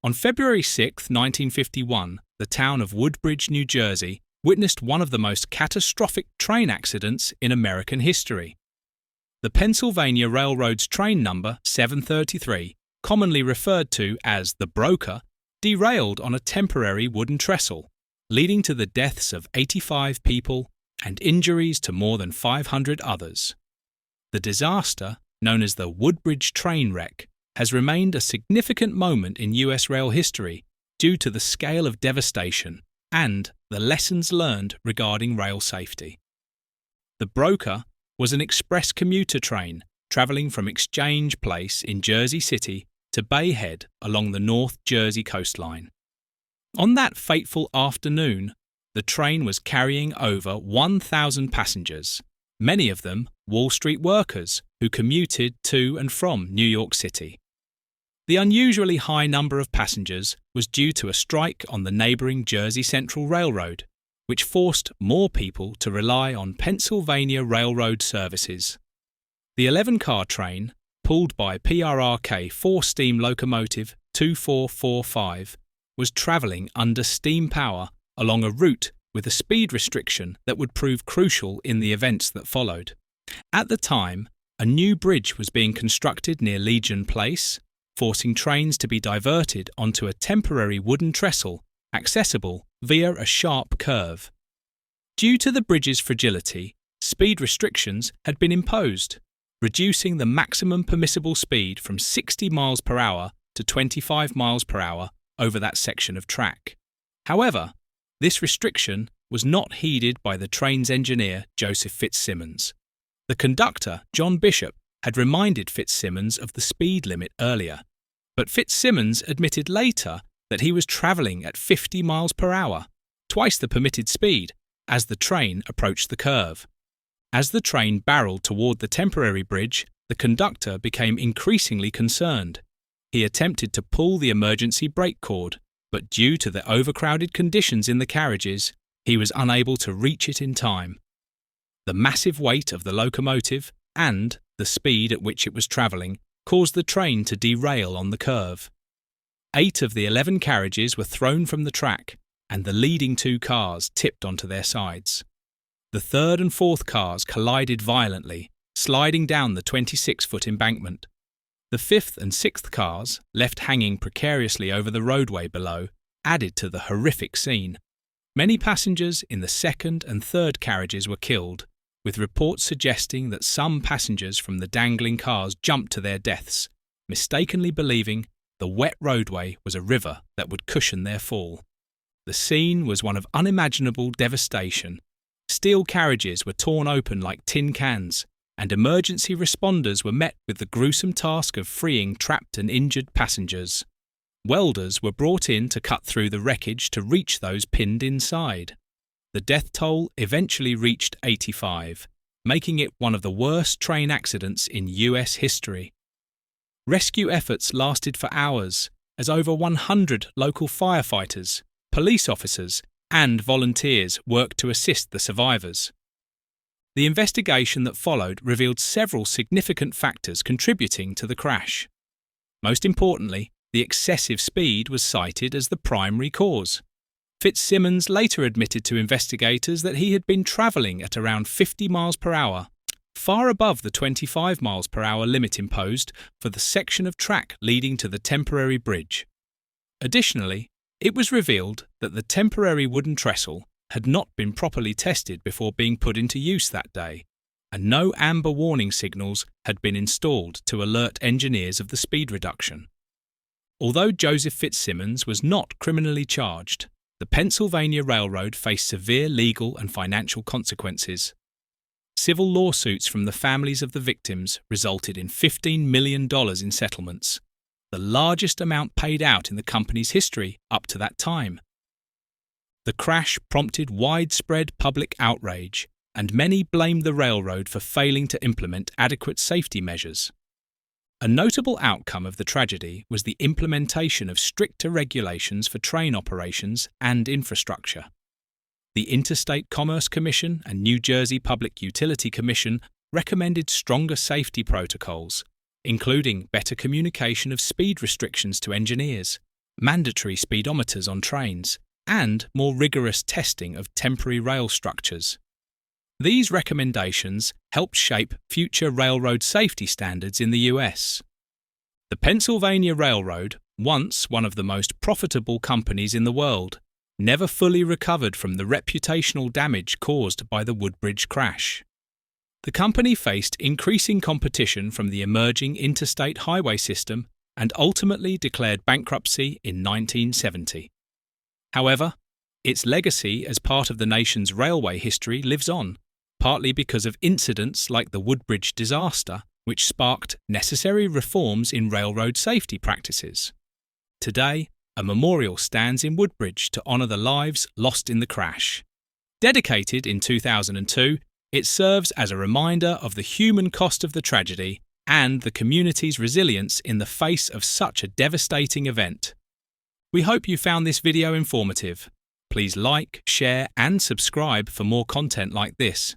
On February 6, 1951, the town of Woodbridge, New Jersey, witnessed one of the most catastrophic train accidents in American history. The Pennsylvania Railroad's train number 733, commonly referred to as the Broker, derailed on a temporary wooden trestle, leading to the deaths of 85 people and injuries to more than 500 others. The disaster, known as the Woodbridge train wreck, has remained a significant moment in US rail history due to the scale of devastation and the lessons learned regarding rail safety. The Broker was an express commuter train travelling from Exchange Place in Jersey City to Bay Head along the North Jersey coastline. On that fateful afternoon, the train was carrying over 1,000 passengers, many of them Wall Street workers who commuted to and from New York City. The unusually high number of passengers was due to a strike on the neighbouring Jersey Central Railroad, which forced more people to rely on Pennsylvania Railroad services. The 11-car train, pulled by PRRK 4-steam locomotive 2445, was travelling under steam power along a route with a speed restriction that would prove crucial in the events that followed. At the time, a new bridge was being constructed near Legion Place, forcing trains to be diverted onto a temporary wooden trestle accessible via a sharp curve. Due to the bridge's fragility, speed restrictions had been imposed, reducing the maximum permissible speed from 60 miles per hour to 25 miles per hour over that section of track. However, this restriction was not heeded by the train's engineer, Joseph Fitzsimmons. The conductor, John Bishop, had reminded Fitzsimmons of the speed limit earlier, but Fitzsimmons admitted later that he was travelling at 50 miles per hour, twice the permitted speed, as the train approached the curve. As the train barreled toward the temporary bridge, the conductor became increasingly concerned. He attempted to pull the emergency brake cord, but due to the overcrowded conditions in the carriages, he was unable to reach it in time. The massive weight of the locomotive and the speed at which it was travelling caused the train to derail on the curve. 8 of the 11 carriages were thrown from the track, and the leading 2 cars tipped onto their sides. The third and fourth cars collided violently, sliding down the 26-foot embankment. The fifth and sixth cars, left hanging precariously over the roadway below, added to the horrific scene. Many passengers in the second and third carriages were killed, with reports suggesting that some passengers from the dangling cars jumped to their deaths, mistakenly believing the wet roadway was a river that would cushion their fall. The scene was one of unimaginable devastation. Steel carriages were torn open like tin cans, and emergency responders were met with the gruesome task of freeing trapped and injured passengers. Welders were brought in to cut through the wreckage to reach those pinned inside. The death toll eventually reached 85, making it one of the worst train accidents in US history. Rescue efforts lasted for hours, as over 100 local firefighters, police officers, and volunteers worked to assist the survivors. The investigation that followed revealed several significant factors contributing to the crash. Most importantly, the excessive speed was cited as the primary cause. Fitzsimmons later admitted to investigators that he had been travelling at around 50 miles per hour, far above the 25 miles per hour limit imposed for the section of track leading to the temporary bridge. Additionally, it was revealed that the temporary wooden trestle had not been properly tested before being put into use that day, and no amber warning signals had been installed to alert engineers of the speed reduction. Although Joseph Fitzsimmons was not criminally charged, the Pennsylvania Railroad faced severe legal and financial consequences. Civil lawsuits from the families of the victims resulted in $15 million in settlements, the largest amount paid out in the company's history up to that time. The crash prompted widespread public outrage, and many blamed the railroad for failing to implement adequate safety measures. A notable outcome of the tragedy was the implementation of stricter regulations for train operations and infrastructure. The Interstate Commerce Commission and New Jersey Public Utility Commission recommended stronger safety protocols, including better communication of speed restrictions to engineers, mandatory speedometers on trains, and more rigorous testing of temporary rail structures. These recommendations helped shape future railroad safety standards in the US. The Pennsylvania Railroad, once one of the most profitable companies in the world, never fully recovered from the reputational damage caused by the Woodbridge crash. The company faced increasing competition from the emerging interstate highway system and ultimately declared bankruptcy in 1970. However, its legacy as part of the nation's railway history lives on, partly because of incidents like the Woodbridge disaster, which sparked necessary reforms in railroad safety practices. Today, a memorial stands in Woodbridge to honour the lives lost in the crash. Dedicated in 2002, it serves as a reminder of the human cost of the tragedy and the community's resilience in the face of such a devastating event. We hope you found this video informative. Please like, share and subscribe for more content like this.